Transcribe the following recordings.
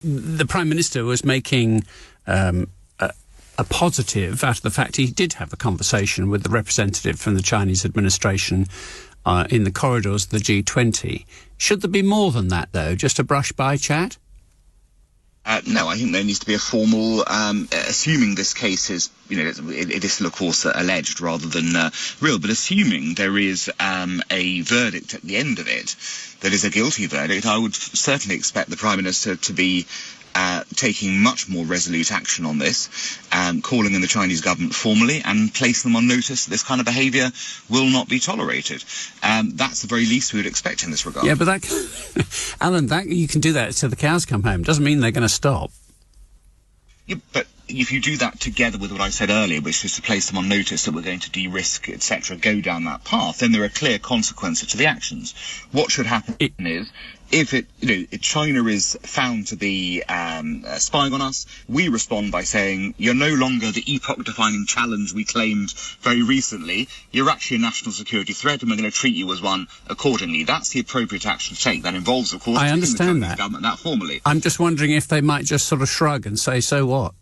the Prime Minister was making a positive out of the fact he did have a conversation with the representative from the Chinese administration in the corridors of the G20. Should there be more than that, though? Just a brush-by chat? No, I think there needs to be a formal, assuming this case is, it is still, of course, alleged rather than real, but assuming there is a verdict at the end of it that is a guilty verdict, I would certainly expect the Prime Minister to be taking much more resolute action on this, calling in the Chinese government formally and placing them on notice that this kind of behaviour will not be tolerated. That's the very least we would expect in this regard. Yeah, but Alan, you can do that till the cows come home. Doesn't mean they're going to stop. Yeah, but if you do that together with what I said earlier, which is to place them on notice that we're going to de-risk, etc., go down that path, then there are clear consequences to the actions. What should happen is, if China is found to be spying on us, we respond by saying, you're no longer the epoch-defining challenge we claimed very recently. You're actually a national security threat, and we're going to treat you as one accordingly. That's the appropriate action to take. That involves, of course, I understand the Chinese government that formally. I'm just wondering if they might just sort of shrug and say, so what?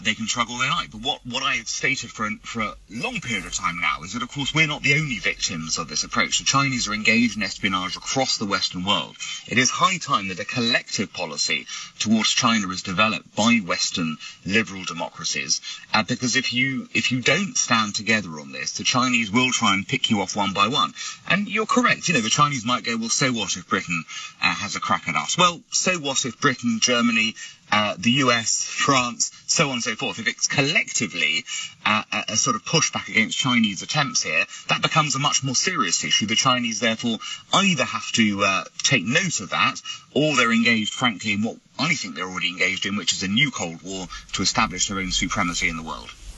They can shrug all they like. But what I have stated for a long period of time now is that, of course, we're not the only victims of this approach. The Chinese are engaged in espionage across the Western world. It is high time that a collective policy towards China is developed by Western liberal democracies, because if you don't stand together on this, the Chinese will try and pick you off one by one. And you're correct. The Chinese might go, well, so what if Britain has a crack at us? Well, so what if Britain, Germany, the US, France, so on and so forth. If it's collectively a sort of pushback against Chinese attempts here, that becomes a much more serious issue. The Chinese, therefore, either have to take note of that, or they're engaged, frankly, in what I think they're already engaged in, which is a new Cold War to establish their own supremacy in the world.